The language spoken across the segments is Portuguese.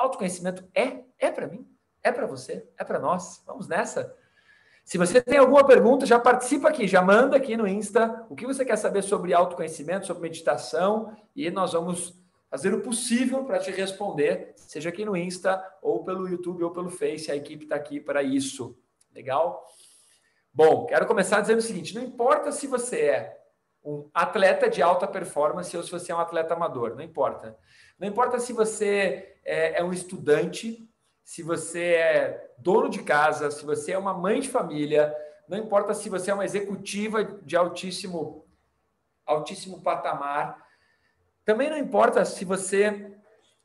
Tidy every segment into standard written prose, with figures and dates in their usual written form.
Autoconhecimento é para mim, é para você, é para nós. Vamos nessa? Se você tem alguma pergunta, já participa aqui, já manda aqui no Insta o que você quer saber sobre autoconhecimento, sobre meditação, e nós vamos fazer o possível para te responder, seja aqui no Insta, ou pelo YouTube, ou pelo Face, a equipe está aqui para isso. Legal? Bom, quero começar dizendo o seguinte, não importa se você é um atleta de alta performance ou se você é um atleta amador, não importa. Não importa se você é um estudante, se você é dono de casa, se você é uma mãe de família, não importa se você é uma executiva de altíssimo patamar, também não importa se você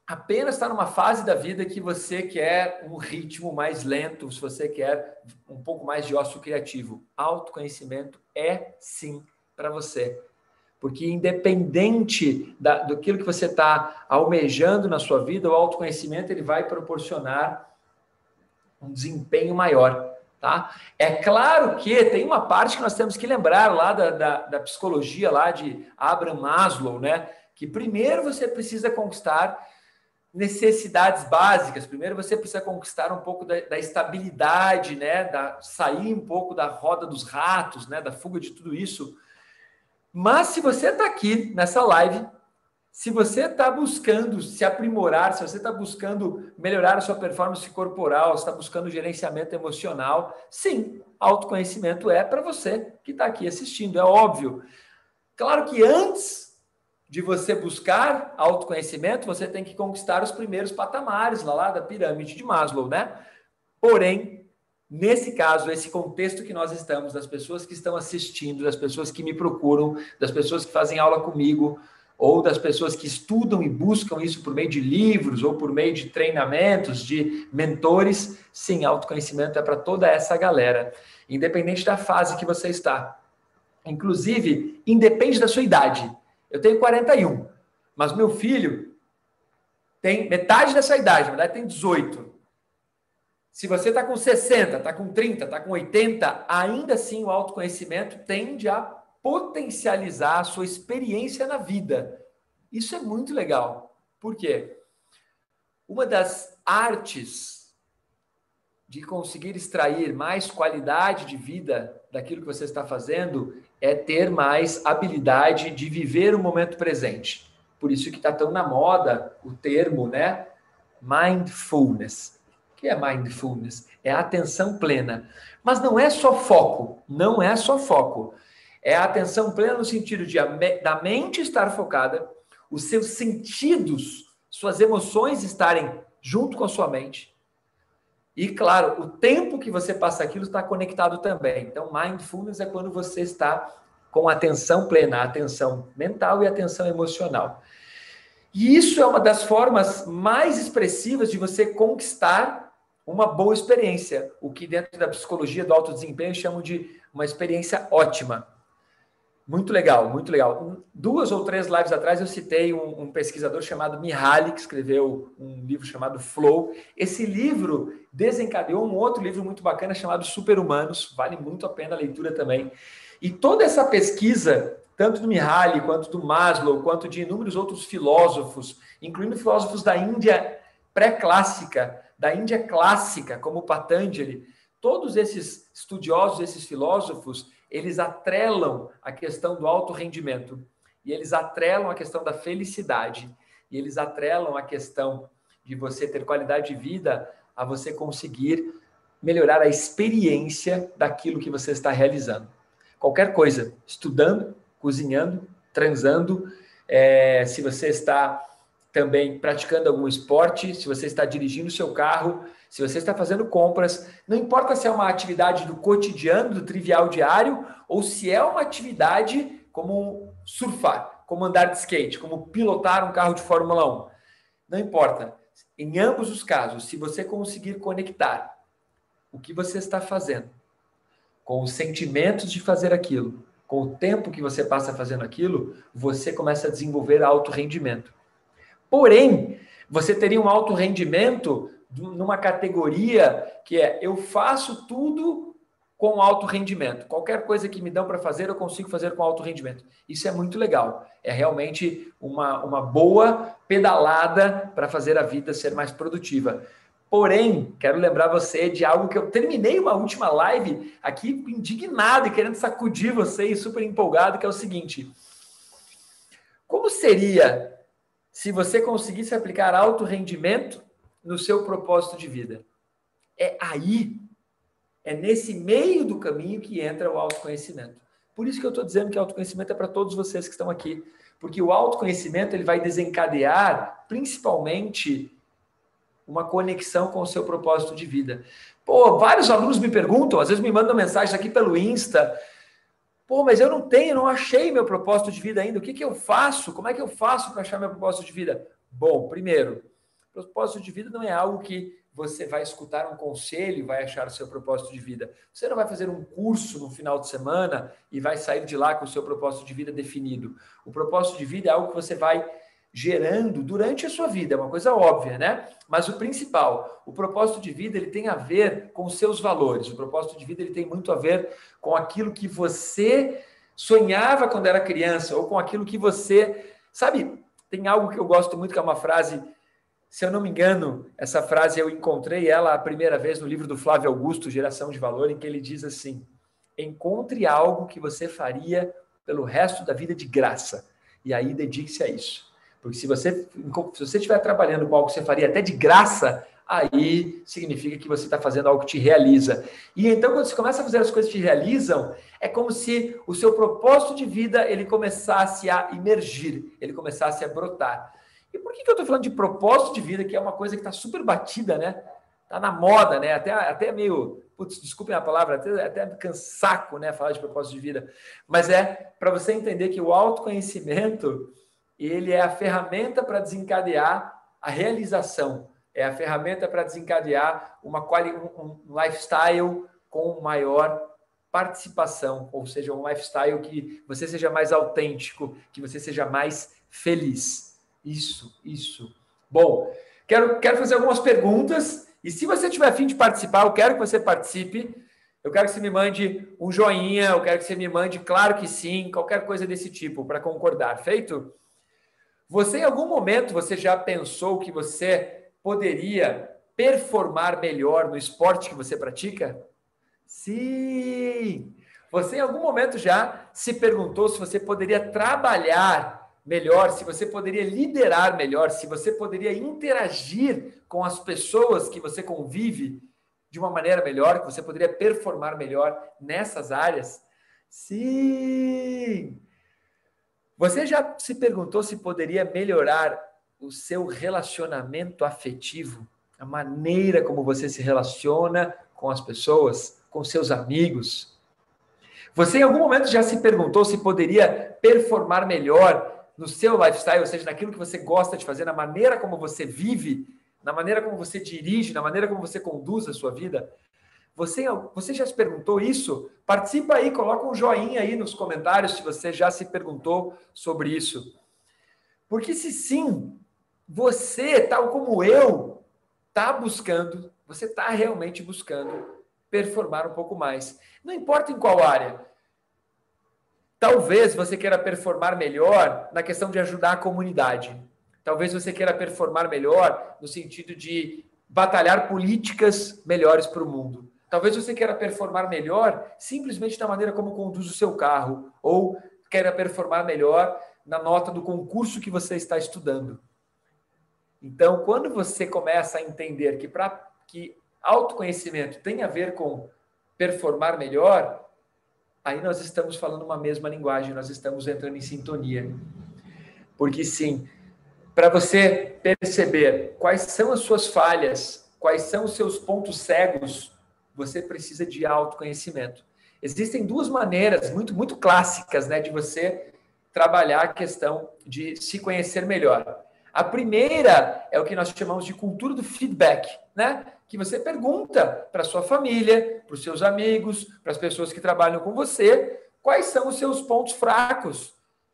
apenas está numa fase da vida que você quer um ritmo mais lento, se você quer um pouco mais de ócio criativo. Autoconhecimento é sim para você. Porque independente do que você está almejando na sua vida, o autoconhecimento ele vai proporcionar um desempenho maior. Tá? É claro que tem uma parte que nós temos que lembrar lá da psicologia lá de Abraham Maslow, né? Que primeiro você precisa conquistar necessidades básicas. Primeiro você precisa conquistar um pouco da estabilidade, né? Sair um pouco da roda dos ratos, né? Da fuga de tudo isso. Mas se você está aqui nessa live, se você está buscando se aprimorar, se você está buscando melhorar a sua performance corporal, se está buscando gerenciamento emocional, sim, autoconhecimento é para você que está aqui assistindo, é óbvio. Claro que antes de você buscar autoconhecimento, você tem que conquistar os primeiros patamares lá da pirâmide de Maslow, né? Porém, nesse caso, esse contexto que nós estamos, das pessoas que estão assistindo, das pessoas que me procuram, das pessoas que fazem aula comigo, ou das pessoas que estudam e buscam isso por meio de livros, ou por meio de treinamentos, de mentores, sim, autoconhecimento é para toda essa galera, independente da fase que você está. Inclusive, independe da sua idade. Eu tenho 41, mas meu filho tem metade dessa idade, na verdade tem 18. Se você está com 60, está com 30, está com 80, ainda assim o autoconhecimento tende a potencializar a sua experiência na vida. Isso é muito legal. Por quê? Uma das artes de conseguir extrair mais qualidade de vida daquilo que você está fazendo é ter mais habilidade de viver o momento presente. Por isso que está tão na moda o termo, né? Mindfulness. O que é mindfulness? É a atenção plena. Mas não é só foco, não é só foco. É a atenção plena no sentido de da mente estar focada, os seus sentidos, suas emoções estarem junto com a sua mente. E, claro, o tempo que você passa aquilo está conectado também. Então, mindfulness é quando você está com atenção plena, atenção mental e atenção emocional. E isso é uma das formas mais expressivas de você conquistar uma boa experiência, o que dentro da psicologia do alto desempenho chamam de uma experiência ótima. Muito legal, muito legal. 2 ou 3 lives atrás eu citei um pesquisador chamado Mihaly, que escreveu um livro chamado Flow. Esse livro desencadeou um outro livro muito bacana chamado Super-Humanos, vale muito a pena a leitura também. E toda essa pesquisa, tanto do Mihaly, quanto do Maslow, quanto de inúmeros outros filósofos, incluindo filósofos da Índia pré-clássica, da Índia clássica, como Patanjali, todos esses estudiosos, esses filósofos, eles atrelam a questão do alto rendimento, e eles atrelam a questão da felicidade, e eles atrelam a questão de você ter qualidade de vida a você conseguir melhorar a experiência daquilo que você está realizando. Qualquer coisa, estudando, cozinhando, transando, se você está também praticando algum esporte, se você está dirigindo o seu carro, se você está fazendo compras, não importa se é uma atividade do cotidiano, do trivial diário, ou se é uma atividade como surfar, como andar de skate, como pilotar um carro de Fórmula 1. Não importa. Em ambos os casos, se você conseguir conectar o que você está fazendo com os sentimentos de fazer aquilo, com o tempo que você passa fazendo aquilo, você começa a desenvolver alto rendimento. Porém, você teria um alto rendimento numa categoria que é eu faço tudo com alto rendimento. Qualquer coisa que me dão para fazer, eu consigo fazer com alto rendimento. Isso é muito legal. É realmente uma boa pedalada para fazer a vida ser mais produtiva. Porém, quero lembrar você de algo que eu terminei uma última live aqui indignado e querendo sacudir você e super empolgado, que é o seguinte: como seria se você conseguisse aplicar alto rendimento no seu propósito de vida? É nesse meio do caminho que entra o autoconhecimento. Por isso que eu estou dizendo que autoconhecimento é para todos vocês que estão aqui. Porque o autoconhecimento ele vai desencadear, principalmente, uma conexão com o seu propósito de vida. Pô, vários alunos me perguntam, às vezes me mandam mensagens aqui pelo Insta. Pô, mas eu não achei meu propósito de vida ainda. O que eu faço? Como é que eu faço para achar meu propósito de vida? Bom, primeiro, propósito de vida não é algo que você vai escutar um conselho e vai achar o seu propósito de vida. Você não vai fazer um curso no final de semana e vai sair de lá com o seu propósito de vida definido. O propósito de vida é algo que você vai gerando durante a sua vida, é uma coisa óbvia, né? Mas o principal, o propósito de vida, ele tem a ver com os seus valores. O propósito de vida, ele tem muito a ver com aquilo que você sonhava quando era criança ou com aquilo que você... Sabe, tem algo que eu gosto muito, que é uma frase... Se eu não me engano, essa frase eu encontrei ela a primeira vez no livro do Flávio Augusto, Geração de Valor, em que ele diz assim: encontre algo que você faria pelo resto da vida de graça, e aí dedique-se a isso. Porque se você estiver trabalhando com algo que você faria até de graça, aí significa que você está fazendo algo que te realiza. E então, quando você começa a fazer as coisas que te realizam, é como se o seu propósito de vida ele começasse a emergir, ele começasse a brotar. E por que eu estou falando de propósito de vida, que é uma coisa que está super batida, né? Está na moda, né? Até meio, putz, desculpem a palavra, até cansaco, né? Falar de propósito de vida. Mas é para você entender que o autoconhecimento, ele é a ferramenta para desencadear a realização. É a ferramenta para desencadear um lifestyle com maior participação, ou seja, um lifestyle que você seja mais autêntico, que você seja mais feliz. Isso. Bom, quero fazer algumas perguntas e se você tiver a fim de participar, eu quero que você participe, eu quero que você me mande um joinha, eu quero que você me mande claro que sim, qualquer coisa desse tipo, para concordar, feito? Você, em algum momento, você já pensou que você poderia performar melhor no esporte que você pratica? Sim! Você, em algum momento, já se perguntou se você poderia trabalhar melhor, se você poderia liderar melhor, se você poderia interagir com as pessoas que você convive de uma maneira melhor, que você poderia performar melhor nessas áreas? Sim! Você já se perguntou se poderia melhorar o seu relacionamento afetivo, a maneira como você se relaciona com as pessoas, com seus amigos? Você em algum momento já se perguntou se poderia performar melhor no seu lifestyle, ou seja, naquilo que você gosta de fazer, na maneira como você vive, na maneira como você dirige, na maneira como você conduz a sua vida? Você já se perguntou isso? Participa aí, coloca um joinha aí nos comentários se você já se perguntou sobre isso. Porque se sim, você, tal como eu, você está realmente buscando performar um pouco mais. Não importa em qual área. Talvez você queira performar melhor na questão de ajudar a comunidade. Talvez você queira performar melhor no sentido de batalhar políticas melhores para o mundo. Talvez você queira performar melhor simplesmente na maneira como conduz o seu carro, ou queira performar melhor na nota do concurso que você está estudando. Então, quando você começa a entender que autoconhecimento tem a ver com performar melhor, aí nós estamos falando uma mesma linguagem, nós estamos entrando em sintonia. Porque sim, para você perceber quais são as suas falhas, quais são os seus pontos cegos, você precisa de autoconhecimento. Existem duas maneiras muito clássicas, né, de você trabalhar a questão de se conhecer melhor. A primeira é o que nós chamamos de cultura do feedback, né? Que você pergunta para sua família, para os seus amigos, para as pessoas que trabalham com você, quais são os seus pontos fracos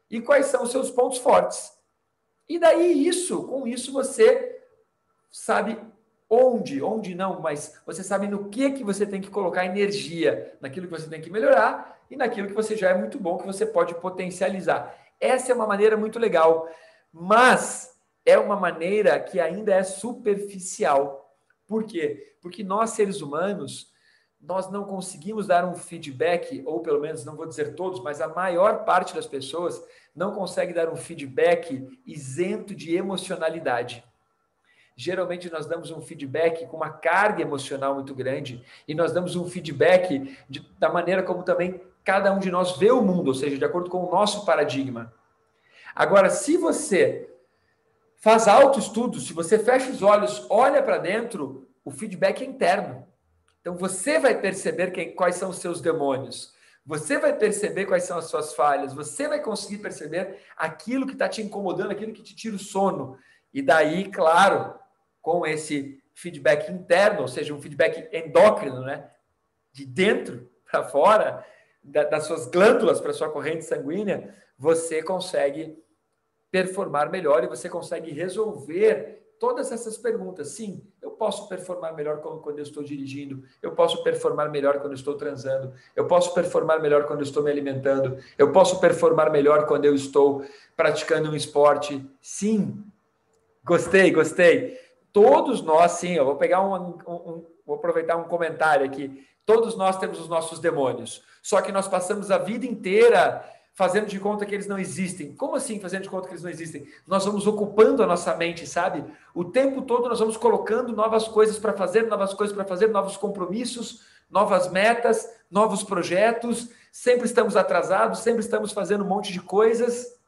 e quais são os seus pontos fortes. E daí com isso você sabe onde não, mas você sabe no que você tem que colocar energia, naquilo que você tem que melhorar e naquilo que você já é muito bom, que você pode potencializar. Essa é uma maneira muito legal, mas é uma maneira que ainda é superficial. Por quê? Porque nós, seres humanos, nós não conseguimos dar um feedback, ou pelo menos, não vou dizer todos, mas a maior parte das pessoas não consegue dar um feedback isento de emocionalidade. Geralmente nós damos um feedback com uma carga emocional muito grande e nós damos um feedback da maneira como também cada um de nós vê o mundo, ou seja, de acordo com o nosso paradigma. Agora, se você faz autoestudo, se você fecha os olhos, olha para dentro, o feedback é interno. Então você vai perceber quais são os seus demônios, você vai perceber quais são as suas falhas, você vai conseguir perceber aquilo que está te incomodando, aquilo que te tira o sono. E daí, claro, com esse feedback interno, ou seja, um feedback endócrino, né? De dentro para fora, das suas glândulas para a sua corrente sanguínea, você consegue performar melhor e você consegue resolver todas essas perguntas. Sim, eu posso performar melhor quando eu estou dirigindo, eu posso performar melhor quando eu estou transando, eu posso performar melhor quando eu estou me alimentando, eu posso performar melhor quando eu estou praticando um esporte. Sim, gostei. Todos nós, sim, eu vou pegar vou aproveitar um comentário aqui. Todos nós temos os nossos demônios, só que nós passamos a vida inteira fazendo de conta que eles não existem. Como assim fazendo de conta que eles não existem? Nós vamos ocupando a nossa mente, sabe? O tempo todo nós vamos colocando novas coisas para fazer, novos compromissos, novas metas, novos projetos. Sempre estamos atrasados, sempre estamos fazendo um monte de coisas.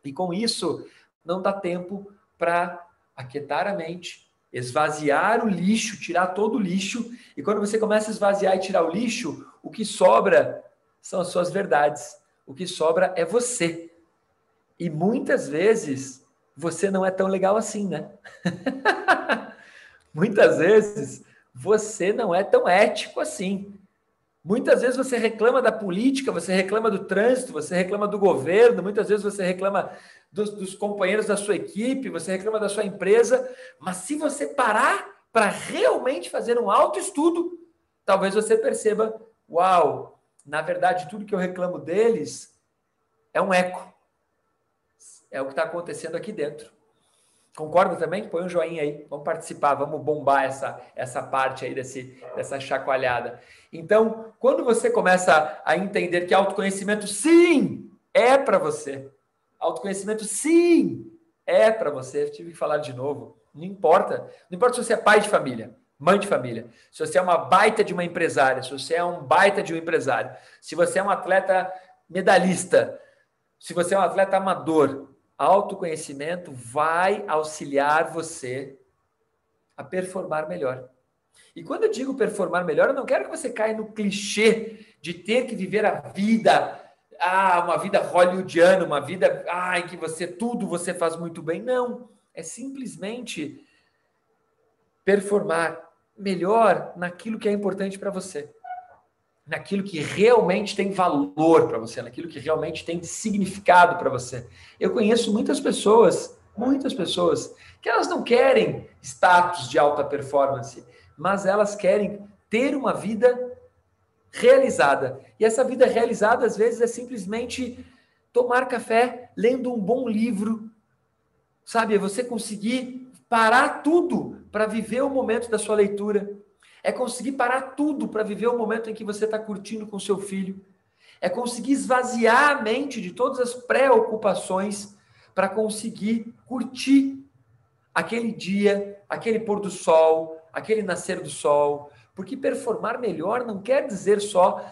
E com isso, não dá tempo para aquietar a mente, esvaziar o lixo, tirar todo o lixo. E quando você começa a esvaziar e tirar o lixo, o que sobra são as suas verdades. O que sobra é você. E muitas vezes você não é tão legal assim, né? Muitas vezes você não é tão ético assim. Muitas vezes você reclama da política, você reclama do trânsito, você reclama do governo, muitas vezes você reclama dos companheiros da sua equipe, você reclama da sua empresa, mas se você parar para realmente fazer um autoestudo, talvez você perceba, uau, na verdade, tudo que eu reclamo deles é um eco. É o que está acontecendo aqui dentro. Concorda também? Põe um joinha aí. Vamos participar, vamos bombar essa parte aí dessa chacoalhada. Então, quando você começa a entender que autoconhecimento, sim, é para você. Autoconhecimento, sim, é para você. Eu tive que falar de novo. Não importa. Não importa se você é pai de família, mãe de família, se você é uma baita de uma empresária, se você é um baita de um empresário, se você é um atleta medalhista, se você é um atleta amador, autoconhecimento vai auxiliar você a performar melhor. E quando eu digo performar melhor, eu não quero que você caia no clichê de ter que viver a vida, uma vida hollywoodiana, uma vida em que você faz muito bem. Não, é simplesmente performar melhor naquilo que é importante para você. Naquilo que realmente tem valor para você, naquilo que realmente tem significado para você. Eu conheço muitas pessoas, que elas não querem status de alta performance, mas elas querem ter uma vida realizada. E essa vida realizada, às vezes, é simplesmente tomar café, lendo um bom livro, sabe? É você conseguir parar tudo para viver o momento da sua leitura. É conseguir parar tudo para viver o momento em que você está curtindo com seu filho. É conseguir esvaziar a mente de todas as preocupações para conseguir curtir aquele dia, aquele pôr do sol, aquele nascer do sol. Porque performar melhor não quer dizer só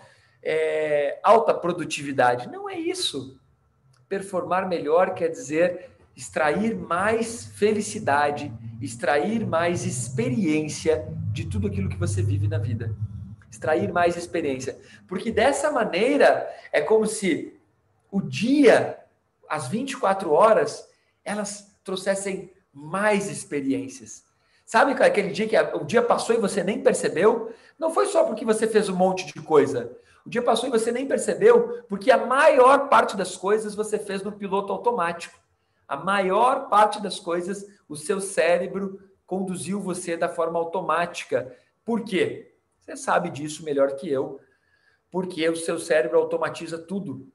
alta produtividade. Não é isso. Performar melhor quer dizer extrair mais felicidade, extrair mais experiência de tudo aquilo que você vive na vida. Extrair mais experiência. Porque dessa maneira, é como se o dia, as 24 horas, elas trouxessem mais experiências. Sabe aquele dia que o dia passou e você nem percebeu? Não foi só porque você fez um monte de coisa. O dia passou e você nem percebeu, porque a maior parte das coisas você fez no piloto automático. A maior parte das coisas, o seu cérebro conduziu você da forma automática. Por quê? Você sabe disso melhor que eu, porque o seu cérebro automatiza tudo.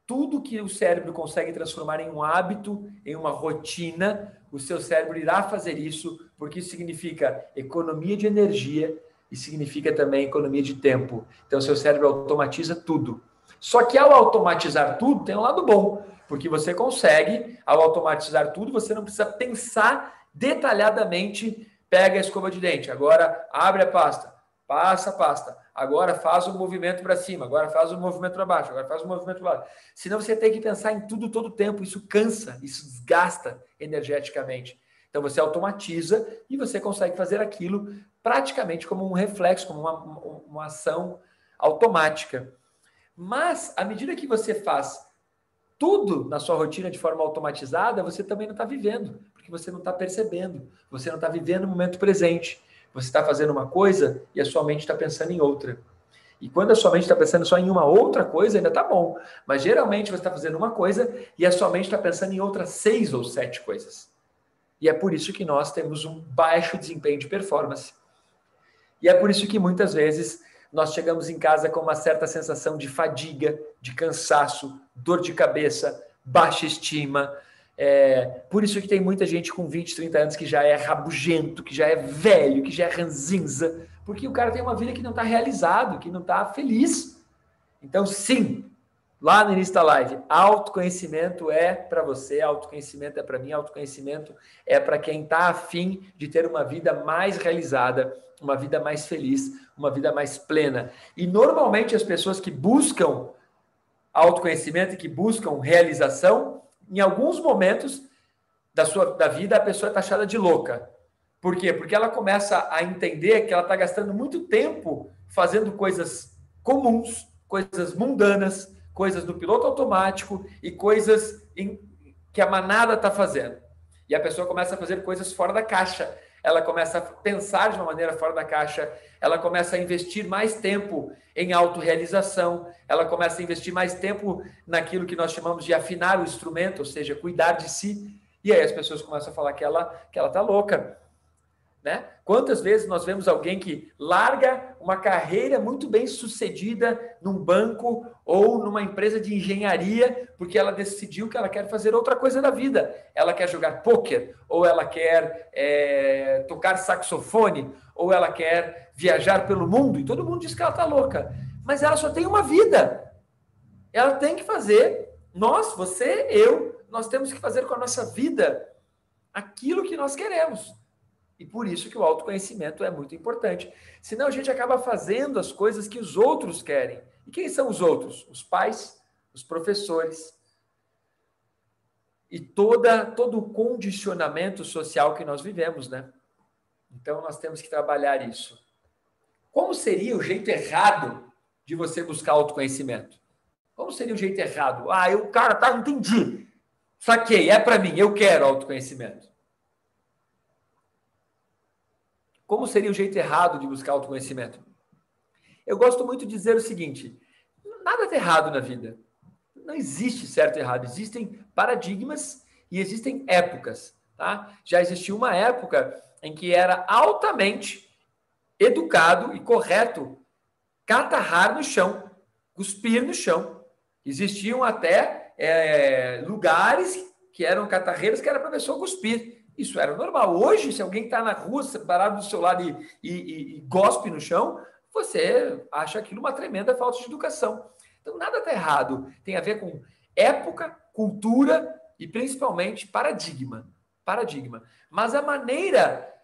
Tudo que o cérebro consegue transformar em um hábito, em uma rotina, o seu cérebro irá fazer isso, porque isso significa economia de energia e significa também economia de tempo. Então, o seu cérebro automatiza tudo. Só que ao automatizar tudo, tem um lado bom, porque você consegue, ao automatizar tudo, você não precisa pensar detalhadamente, pega a escova de dente, agora abre a pasta, passa a pasta, agora faz um movimento para cima, agora faz um movimento para baixo, agora faz um movimento para baixo. Senão você tem que pensar em tudo todo o tempo, isso cansa, isso desgasta energeticamente. Então você automatiza e você consegue fazer aquilo praticamente como um reflexo, como uma ação automática. Mas, à medida que você faz tudo na sua rotina de forma automatizada, você também não está vivendo, porque você não está percebendo, você não está vivendo o momento presente. Você está fazendo uma coisa e a sua mente está pensando em outra. E quando a sua mente está pensando só em uma outra coisa, ainda está bom. Mas geralmente você está fazendo uma coisa e a sua mente está pensando em outras 6 ou 7 coisas. E é por isso que nós temos um baixo desempenho de performance. E é por isso que muitas vezes nós chegamos em casa com uma certa sensação de fadiga, de cansaço, dor de cabeça, baixa estima. Por isso que tem muita gente com 20, 30 anos que já é rabugento, que já é velho, que já é ranzinza, porque o cara tem uma vida que não está realizado, que não está feliz. Então, sim, lá no início da live, autoconhecimento é para você, autoconhecimento é para mim, autoconhecimento é para quem está afim de ter uma vida mais realizada, uma vida mais feliz, uma vida mais plena. E normalmente as pessoas que buscam autoconhecimento e que buscam realização, em alguns momentos da vida, a pessoa é taxada de louca. Por quê? Porque ela começa a entender que ela está gastando muito tempo fazendo coisas comuns, coisas mundanas, coisas no piloto automático e coisas que a manada está fazendo. E a pessoa começa a fazer coisas fora da caixa. Ela começa a pensar de uma maneira fora da caixa, ela começa a investir mais tempo em autorrealização, ela começa a investir mais tempo naquilo que nós chamamos de afinar o instrumento, ou seja, cuidar de si. E aí as pessoas começam a falar que ela está louca. Né? Quantas vezes nós vemos alguém que larga uma carreira muito bem sucedida num banco ou numa empresa de engenharia porque ela decidiu que ela quer fazer outra coisa da vida. Ela quer jogar pôquer, ou ela quer tocar saxofone, ou ela quer viajar pelo mundo, e todo mundo diz que ela está louca. Mas ela só tem uma vida. Ela tem que fazer, você, eu, nós temos que fazer com a nossa vida aquilo que nós queremos. E por isso que o autoconhecimento é muito importante. Senão a gente acaba fazendo as coisas que os outros querem. E quem são os outros? Os pais, os professores. E todo o condicionamento social que nós vivemos, né? Então nós temos que trabalhar isso. Como seria o jeito errado de você buscar autoconhecimento? Como seria o jeito errado? Não entendi. Saquei, é para mim, eu quero autoconhecimento. Como seria o jeito errado de buscar autoconhecimento? Eu gosto muito de dizer o seguinte: nada está errado na vida. Não existe certo e errado. Existem paradigmas e existem épocas. Tá? Já existiu uma época em que era altamente educado e correto catarrar no chão, cuspir no chão. Existiam até lugares que eram catarreiras que era para a pessoa cuspir. Isso era normal. Hoje, se alguém está na rua, parado do seu lado e gospe no chão, você acha aquilo uma tremenda falta de educação. Então, nada está errado. Tem a ver com época, cultura e, principalmente, paradigma. Mas a maneira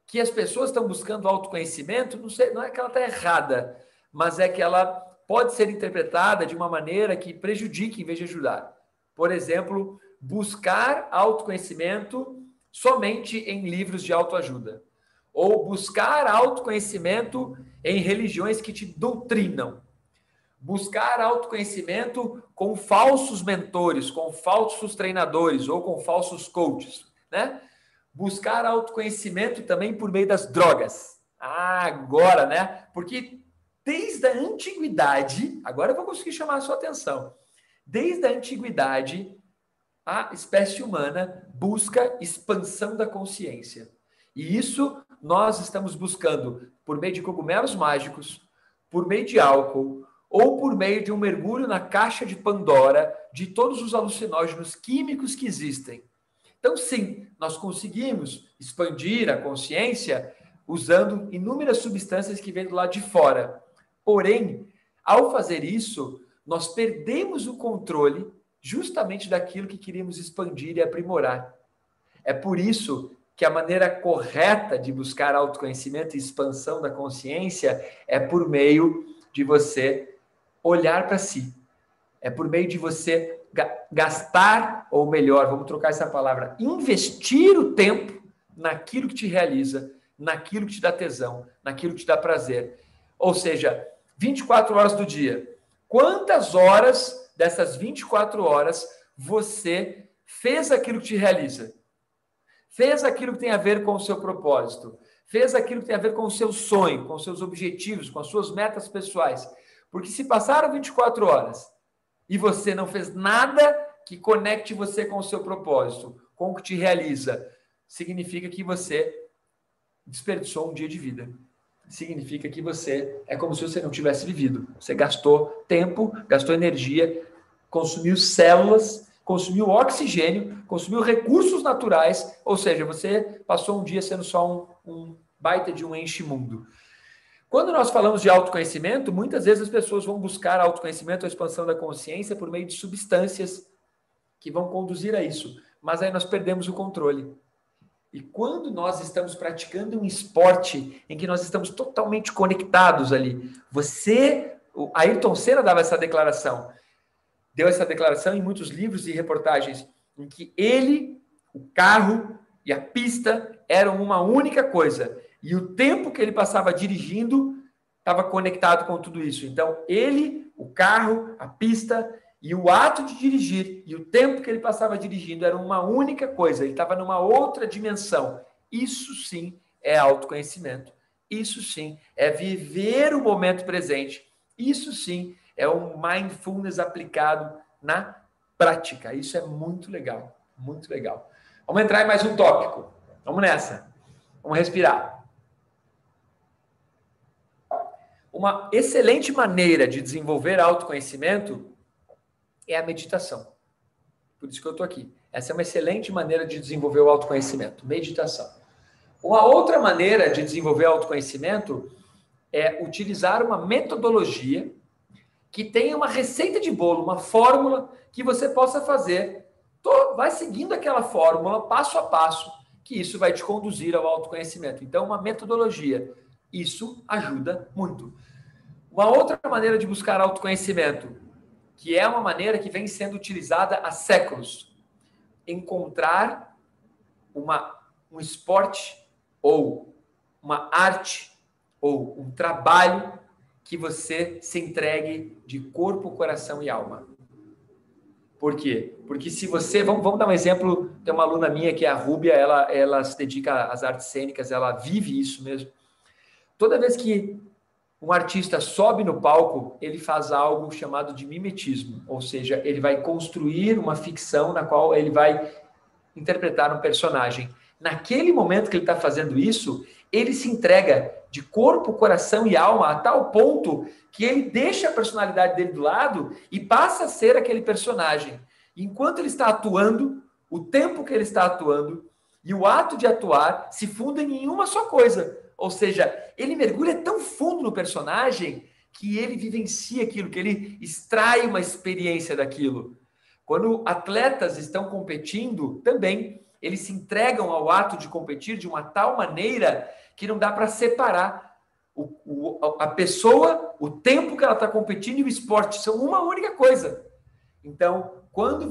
que as pessoas estão buscando autoconhecimento, não é que ela está errada, mas é que ela pode ser interpretada de uma maneira que prejudique em vez de ajudar. Por exemplo, buscar autoconhecimento somente em livros de autoajuda. Ou buscar autoconhecimento em religiões que te doutrinam. Buscar autoconhecimento com falsos mentores, com falsos treinadores ou com falsos coaches, né? Buscar autoconhecimento também por meio das drogas. Agora, né? Porque desde a antiguidade, agora eu vou conseguir chamar a sua atenção. Desde a antiguidade, a espécie humana busca expansão da consciência. E isso nós estamos buscando por meio de cogumelos mágicos, por meio de álcool, ou por meio de um mergulho na caixa de Pandora de todos os alucinógenos químicos que existem. Então, sim, nós conseguimos expandir a consciência usando inúmeras substâncias que vêm do lado de fora. Porém, ao fazer isso, nós perdemos o controle justamente daquilo que queríamos expandir e aprimorar. É por isso que a maneira correta de buscar autoconhecimento e expansão da consciência é por meio de você olhar para si. É por meio de você gastar, ou melhor, vamos trocar essa palavra, investir o tempo naquilo que te realiza, naquilo que te dá tesão, naquilo que te dá prazer. Ou seja, 24 horas do dia. Quantas horas dessas 24 horas você fez aquilo que te realiza? Fez aquilo que tem a ver com o seu propósito? Fez aquilo que tem a ver com o seu sonho, com os seus objetivos, com as suas metas pessoais? Porque se passaram 24 horas e você não fez nada que conecte você com o seu propósito, com o que te realiza, significa que você desperdiçou um dia de vida. Significa que você é como se você não tivesse vivido. Você gastou tempo, gastou energia, consumiu células, consumiu oxigênio, consumiu recursos naturais, ou seja, você passou um dia sendo só um baita de um enche-mundo. Quando nós falamos de autoconhecimento, muitas vezes as pessoas vão buscar autoconhecimento, a expansão da consciência por meio de substâncias que vão conduzir a isso. Mas aí nós perdemos o controle. E quando nós estamos praticando um esporte em que nós estamos totalmente conectados ali, o Ayrton Senna dava essa declaração, deu essa declaração em muitos livros e reportagens, em que ele, o carro e a pista eram uma única coisa. E o tempo que ele passava dirigindo estava conectado com tudo isso. Então, ele, o carro, a pista e o ato de dirigir e o tempo que ele passava dirigindo era uma única coisa. Ele estava numa outra dimensão. Isso sim é autoconhecimento. Isso sim é viver o momento presente. Isso sim é um mindfulness aplicado na prática. Isso é muito legal. Muito legal. Vamos entrar em mais um tópico. Vamos nessa. Vamos respirar. Uma excelente maneira de desenvolver autoconhecimento é a meditação. Por isso que eu estou aqui. Essa é uma excelente maneira de desenvolver o autoconhecimento. Meditação. Uma outra maneira de desenvolver autoconhecimento é utilizar uma metodologia que tenha uma receita de bolo, uma fórmula que você possa fazer. Vai seguindo aquela fórmula, passo a passo, que isso vai te conduzir ao autoconhecimento. Então, uma metodologia. Isso ajuda muito. Uma outra maneira de buscar autoconhecimento, que é uma maneira que vem sendo utilizada há séculos, encontrar um esporte ou uma arte ou um trabalho que você se entregue de corpo, coração e alma. Por quê? Porque se você... Vamos dar um exemplo. Tem uma aluna minha que é a Rúbia, ela se dedica às artes cênicas, ela vive isso mesmo. Toda vez que um artista sobe no palco, ele faz algo chamado de mimetismo, ou seja, ele vai construir uma ficção na qual ele vai interpretar um personagem. Naquele momento que ele está fazendo isso, ele se entrega de corpo, coração e alma a tal ponto que ele deixa a personalidade dele do lado e passa a ser aquele personagem. Enquanto ele está atuando, o tempo que ele está atuando e o ato de atuar se fundem em uma só coisa. Ou seja, ele mergulha tão fundo no personagem que ele vivencia aquilo, que ele extrai uma experiência daquilo. Quando atletas estão competindo, também eles se entregam ao ato de competir de uma tal maneira que não dá para separar a pessoa, o tempo que ela está competindo e o esporte. São uma única coisa. Então, quando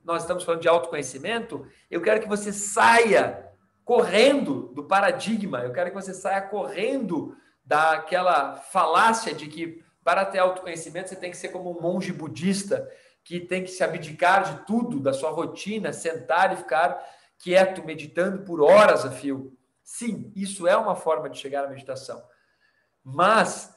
nós estamos falando de autoconhecimento, eu quero que você saia correndo do paradigma, eu quero que você saia correndo daquela falácia de que para ter autoconhecimento você tem que ser como um monge budista, que tem que se abdicar de tudo, da sua rotina, sentar e ficar quieto, meditando por horas a fio. Sim, isso é uma forma de chegar à meditação. Mas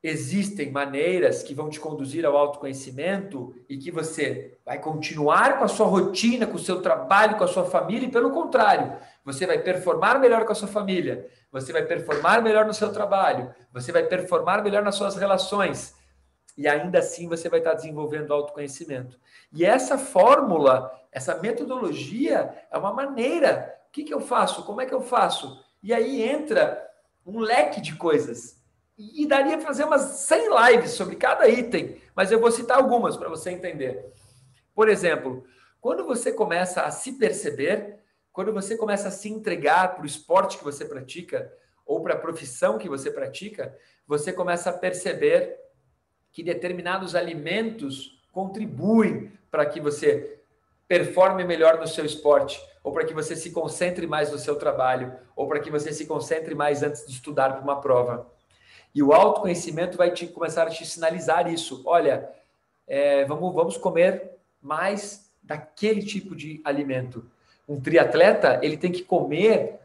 existem maneiras que vão te conduzir ao autoconhecimento e que você vai continuar com a sua rotina, com o seu trabalho, com a sua família, e pelo contrário, você vai performar melhor com a sua família, você vai performar melhor no seu trabalho, você vai performar melhor nas suas relações, e ainda assim você vai estar desenvolvendo autoconhecimento. E essa fórmula, essa metodologia é uma maneira. O que eu faço? Como é que eu faço? E aí entra um leque de coisas. E daria para fazer umas 100 lives sobre cada item, mas eu vou citar algumas para você entender. Por exemplo, quando você começa a se perceber, quando você começa a se entregar para o esporte que você pratica ou para a profissão que você pratica, você começa a perceber que determinados alimentos contribuem para que você performe melhor no seu esporte, ou para que você se concentre mais no seu trabalho, ou para que você se concentre mais antes de estudar para uma prova. E o autoconhecimento vai começar a te sinalizar isso. Olha, vamos comer mais daquele tipo de alimento. Um triatleta, ele tem que comer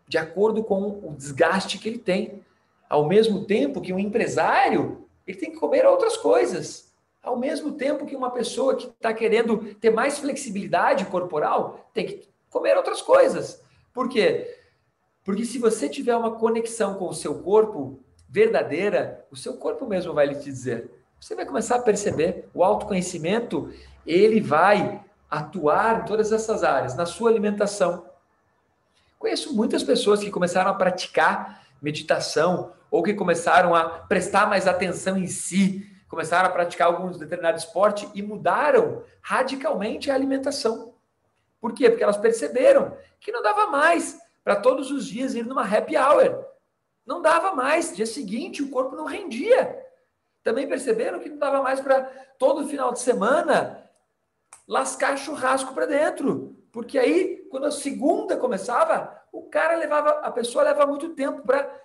de acordo com o desgaste que ele tem. Ao mesmo tempo que um empresário, ele tem que comer outras coisas. Ao mesmo tempo que uma pessoa que está querendo ter mais flexibilidade corporal, tem que comer outras coisas. Por quê? Porque se você tiver uma conexão com o seu corpo verdadeira, o seu corpo mesmo vai lhe dizer. Você vai começar a perceber. O autoconhecimento, ele vai atuar em todas essas áreas, na sua alimentação. Conheço muitas pessoas que começaram a praticar meditação ou que começaram a prestar mais atenção em si, começaram a praticar algum determinado esporte e mudaram radicalmente a alimentação. Por quê? Porque elas perceberam que não dava mais para todos os dias ir numa happy hour. Não dava mais. Dia seguinte, o corpo não rendia. Também perceberam que não dava mais para todo final de semana lascar churrasco para dentro. Porque aí, quando a segunda começava, a pessoa leva muito tempo para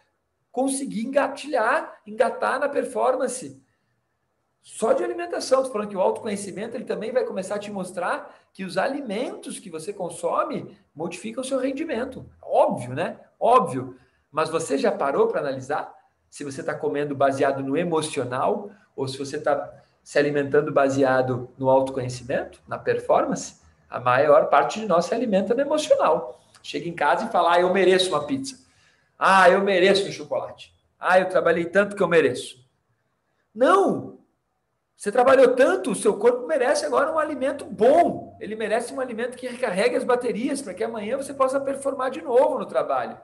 conseguir engatar na performance. Só de alimentação. Estou falando que o autoconhecimento ele também vai começar a te mostrar que os alimentos que você consome modificam o seu rendimento. Óbvio, né? Óbvio. Mas você já parou para analisar se você está comendo baseado no emocional ou se você está se alimentando baseado no autoconhecimento, na performance? A maior parte de nós se alimenta no emocional. Chega em casa e fala, eu mereço uma pizza. Eu mereço um chocolate. Eu trabalhei tanto que eu mereço. Não! Você trabalhou tanto, o seu corpo merece agora um alimento bom. Ele merece um alimento que recarregue as baterias para que amanhã você possa performar de novo no trabalho.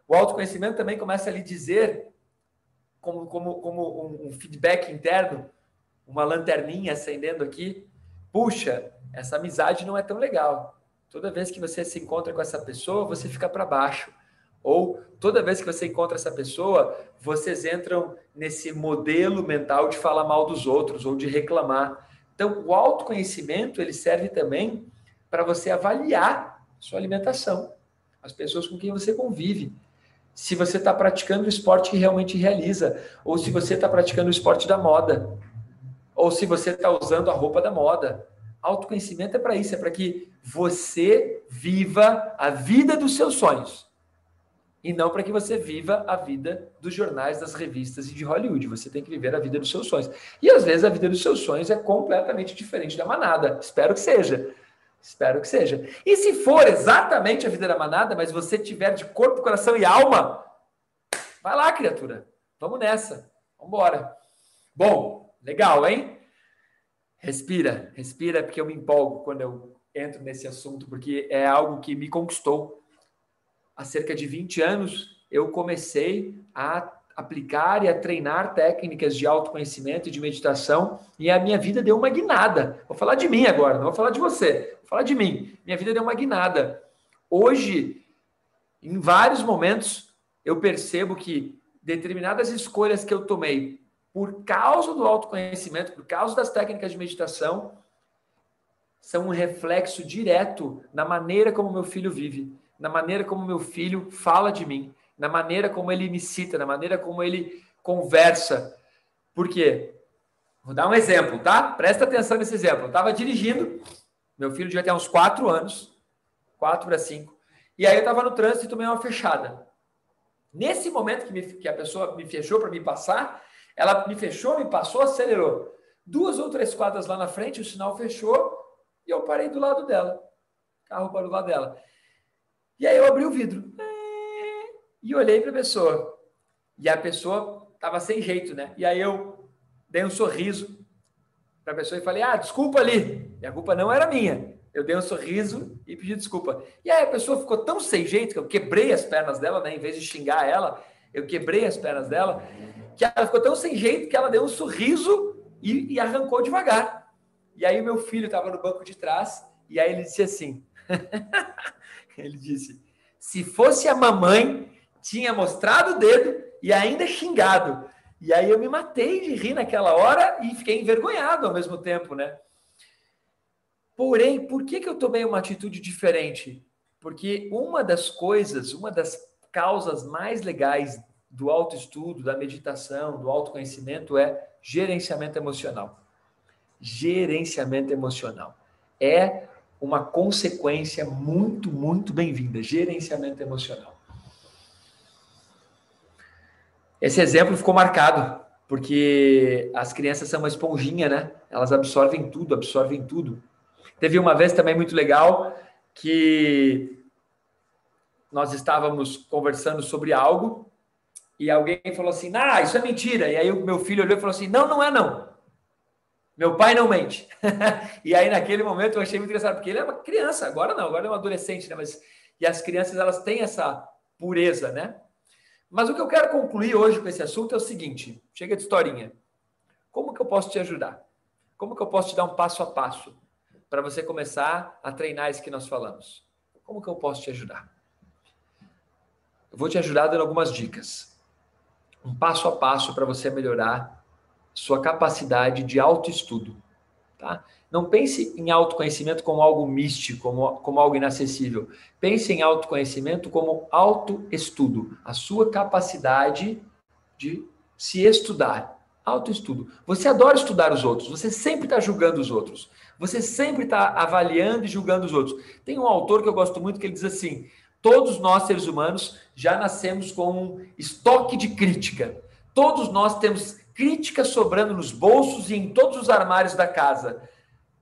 O autoconhecimento também começa a lhe dizer, como um feedback interno, uma lanterninha acendendo aqui, puxa, essa amizade não é tão legal. Toda vez que você se encontra com essa pessoa, você fica para baixo. Ou toda vez que você encontra essa pessoa, vocês entram nesse modelo mental de falar mal dos outros ou de reclamar. Então, o autoconhecimento, ele serve também para você avaliar sua alimentação, as pessoas com quem você convive. Se você está praticando o esporte que realmente realiza, ou se você está praticando o esporte da moda, ou se você está usando a roupa da moda. Autoconhecimento é para isso, é para que você viva a vida dos seus sonhos. E não para que você viva a vida dos jornais, das revistas e de Hollywood. Você tem que viver a vida dos seus sonhos. E às vezes a vida dos seus sonhos é completamente diferente da manada. Espero que seja. Espero que seja. E se for exatamente a vida da manada, mas você tiver de corpo, coração e alma, vai lá, criatura. Vamos nessa. Vamos embora. Bom, legal, hein? Respira, porque eu me empolgo quando eu entro nesse assunto, porque é algo que me conquistou. Há cerca de 20 anos, eu comecei a aplicar e a treinar técnicas de autoconhecimento e de meditação, e a minha vida deu uma guinada. Vou falar de mim agora, não vou falar de você, vou falar de mim. Minha vida deu uma guinada. Hoje, em vários momentos, eu percebo que determinadas escolhas que eu tomei por causa do autoconhecimento, por causa das técnicas de meditação, são um reflexo direto na maneira como meu filho vive, na maneira como meu filho fala de mim, na maneira como ele me cita, na maneira como ele conversa. Por quê? Vou dar um exemplo, tá? Presta atenção nesse exemplo. Eu estava dirigindo, meu filho devia ter uns 4 anos, 4 para 5, e aí eu estava no trânsito e tomei uma fechada. Nesse momento que a pessoa me fechou para me passar, ela me fechou, me passou, acelerou. 2 ou 3 quadras lá na frente, o sinal fechou e eu parei do lado dela. O carro parou do lado dela. E aí eu abri o vidro e olhei para a pessoa. E a pessoa estava sem jeito, né? E aí eu dei um sorriso para a pessoa e falei, desculpa ali. E a culpa não era minha. Eu dei um sorriso e pedi desculpa. E aí a pessoa ficou tão sem jeito que eu quebrei as pernas dela, né? Em vez de xingar ela, eu quebrei as pernas dela, que ela ficou tão sem jeito que ela deu um sorriso e arrancou devagar. E aí o meu filho estava no banco de trás e aí ele disse assim, ele disse, se fosse a mamãe, tinha mostrado o dedo e ainda xingado. E aí eu me matei de rir naquela hora e fiquei envergonhado ao mesmo tempo, né? Porém, por que eu tomei uma atitude diferente? Porque uma das causas mais legais do autoestudo, da meditação, do autoconhecimento é gerenciamento emocional. Gerenciamento emocional. É uma consequência muito, muito bem-vinda. Gerenciamento emocional. Esse exemplo ficou marcado, porque as crianças são uma esponjinha, né? Elas absorvem tudo, absorvem tudo. Teve uma vez também muito legal que nós estávamos conversando sobre algo e alguém falou assim, isso é mentira. E aí o meu filho olhou e falou assim, não, não é não. Meu pai não mente. E aí naquele momento eu achei muito engraçado, porque ele é uma criança, agora não, agora é um adolescente, né? E as crianças, elas têm essa pureza, né? Mas o que eu quero concluir hoje com esse assunto é o seguinte, chega de historinha. Como que eu posso te ajudar? Como que eu posso te dar um passo a passo para você começar a treinar isso que nós falamos? Como que eu posso te ajudar? Eu vou te ajudar dando algumas dicas. Um passo a passo para você melhorar sua capacidade de autoestudo. Tá? Não pense em autoconhecimento como algo místico, como algo inacessível. Pense em autoconhecimento como autoestudo. A sua capacidade de se estudar. Autoestudo. Você adora estudar os outros. Você sempre está julgando os outros. Você sempre está avaliando e julgando os outros. Tem um autor que eu gosto muito que ele diz assim, todos nós, seres humanos, já nascemos com um estoque de crítica. Todos nós temos crítica sobrando nos bolsos e em todos os armários da casa.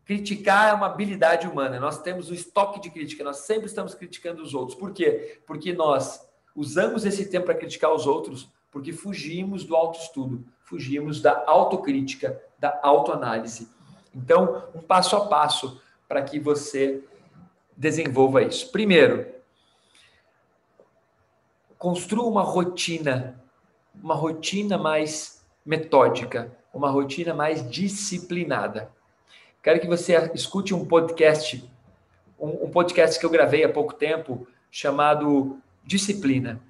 Criticar é uma habilidade humana. Nós temos um estoque de crítica. Nós sempre estamos criticando os outros. Por quê? Porque nós usamos esse tempo para criticar os outros porque fugimos do autoestudo, fugimos da autocrítica, da autoanálise. Então, um passo a passo para que você desenvolva isso. Primeiro, construa uma rotina mais metódica, uma rotina mais disciplinada. Quero que você escute um podcast que eu gravei há pouco tempo, chamado Disciplina.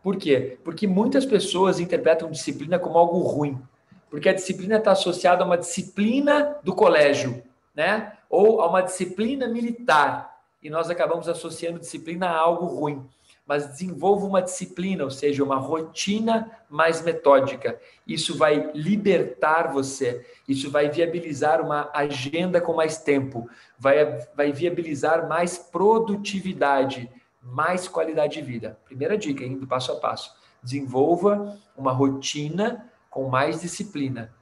Por quê? Porque muitas pessoas interpretam disciplina como algo ruim. Porque a disciplina está associada a uma disciplina do colégio, né? Ou a uma disciplina militar. E nós acabamos associando disciplina a algo ruim. Mas desenvolva uma disciplina, ou seja, uma rotina mais metódica. Isso vai libertar você. Isso vai viabilizar uma agenda com mais tempo. Vai viabilizar mais produtividade, mais qualidade de vida. Primeira dica, indo passo a passo. Desenvolva uma rotina com mais disciplina.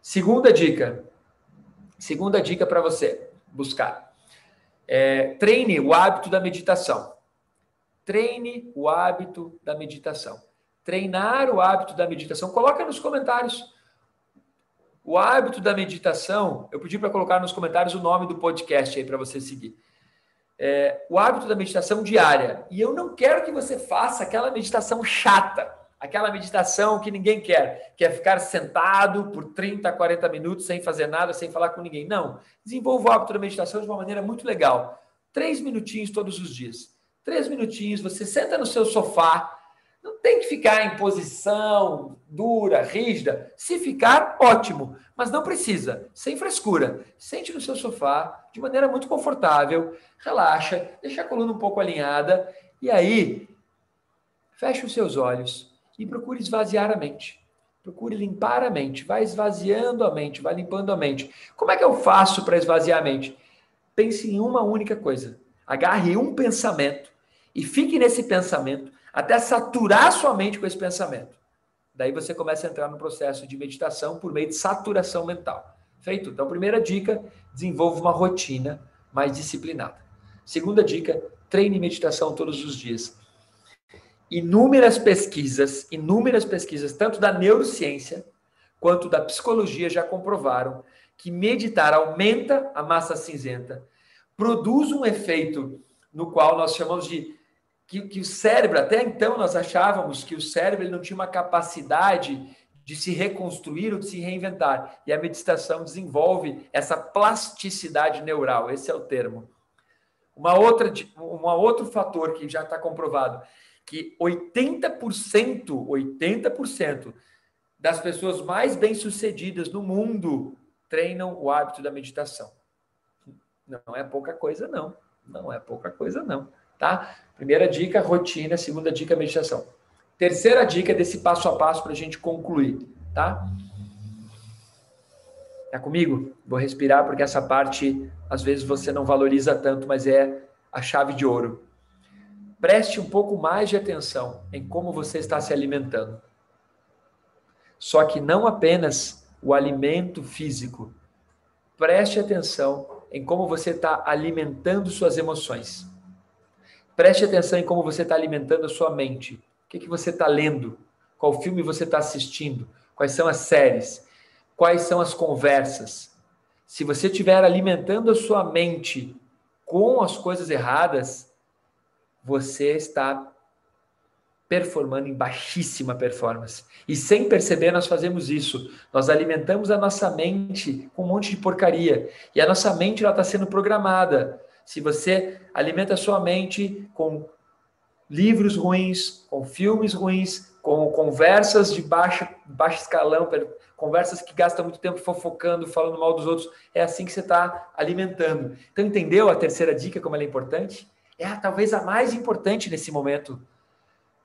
Segunda dica para você buscar. Treine o hábito da meditação. Treine o hábito da meditação. Treinar o hábito da meditação. Coloca nos comentários. O hábito da meditação, eu pedi para colocar nos comentários o nome do podcast aí para você seguir. O hábito da meditação diária. E eu não quero que você faça aquela meditação chata, aquela meditação que ninguém quer, que é ficar sentado por 30, 40 minutos sem fazer nada, sem falar com ninguém. Não. Desenvolva o hábito da meditação de uma maneira muito legal. 3 minutinhos todos os dias. 3 minutinhos, você senta no seu sofá. Não tem que ficar em posição dura, rígida. Se ficar, ótimo. Mas não precisa. Sem frescura. Sente no seu sofá, de maneira muito confortável. Relaxa, deixa a coluna um pouco alinhada. E aí, feche os seus olhos e procure esvaziar a mente. Procure limpar a mente. Vai esvaziando a mente, vai limpando a mente. Como é que eu faço para esvaziar a mente? Pense em uma única coisa. Agarre um pensamento e fique nesse pensamento até saturar sua mente com esse pensamento. Daí você começa a entrar no processo de meditação por meio de saturação mental. Feito? Então, primeira dica, desenvolva uma rotina mais disciplinada. Segunda dica, treine meditação todos os dias. Inúmeras pesquisas, tanto da neurociência quanto da psicologia já comprovaram que meditar aumenta a massa cinzenta, produz um efeito no qual nós chamamos de que o cérebro, até então nós achávamos que o cérebro ele não tinha uma capacidade de se reconstruir ou de se reinventar. E a meditação desenvolve essa plasticidade neural, esse é o termo. Um outro fator que já está comprovado, que 80% das pessoas mais bem-sucedidas no mundo treinam o hábito da meditação. Não é pouca coisa, não. Não é pouca coisa, não. Tá? Primeira dica, rotina. Segunda dica, meditação. Terceira dica desse passo a passo para a gente concluir. Tá? Tá comigo? Vou respirar porque essa parte, às vezes, você não valoriza tanto, mas é a chave de ouro. Preste um pouco mais de atenção em como você está se alimentando. Só que não apenas o alimento físico. Preste atenção em como você está alimentando suas emoções. Preste atenção em como você está alimentando a sua mente. O que você está lendo? Qual filme você está assistindo? Quais são as séries? Quais são as conversas? Se você estiver alimentando a sua mente com as coisas erradas, você está performando em baixíssima performance. E sem perceber, nós fazemos isso. Nós alimentamos a nossa mente com um monte de porcaria. E a nossa mente está sendo programada. Se você alimenta a sua mente com livros ruins, com filmes ruins, com conversas de baixo escalão, conversas que gastam muito tempo fofocando, falando mal dos outros, é assim que você está alimentando. Então, entendeu a terceira dica, como ela é importante? É talvez a mais importante nesse momento.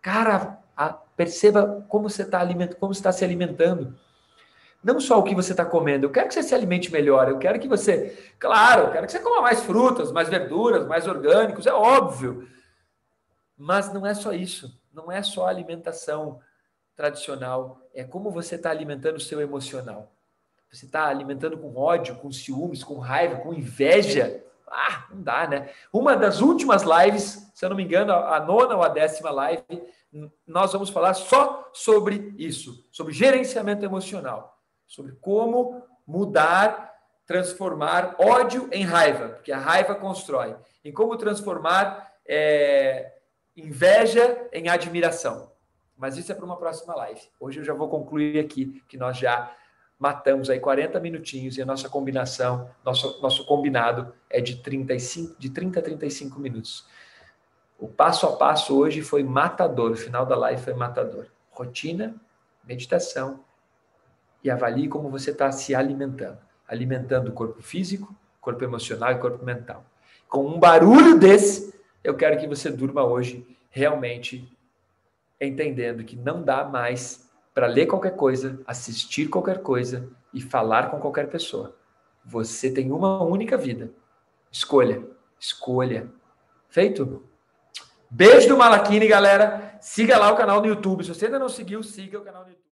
Cara, perceba como você está se alimentando. Não só o que você está comendo. Eu quero que você se alimente melhor. Eu quero que você coma mais frutas, mais verduras, mais orgânicos, é óbvio. Mas não é só isso. Não é só a alimentação tradicional. É como você está alimentando o seu emocional. Você está alimentando com ódio, com ciúmes, com raiva, com inveja. Não dá, né? Uma das últimas lives, se eu não me engano, a 9ª ou a 10ª live, nós vamos falar só sobre isso, sobre gerenciamento emocional, sobre como mudar, transformar ódio em raiva, porque a raiva constrói, em como transformar inveja em admiração. Mas isso é para uma próxima live. Hoje eu já vou concluir aqui, que nós já matamos aí 40 minutinhos e a nossa combinação, nosso combinado é de 30 a 35 minutos. O passo a passo hoje foi matador, o final da live foi matador. Rotina, meditação e avalie como você está se alimentando. Alimentando o corpo físico, corpo emocional e corpo mental. Com um barulho desse, eu quero que você durma hoje realmente entendendo que não dá mais para ler qualquer coisa, assistir qualquer coisa e falar com qualquer pessoa. Você tem uma única vida. Escolha. Feito? Beijo do Malakini, galera. Siga lá o canal no YouTube. Se você ainda não seguiu, siga o canal no YouTube.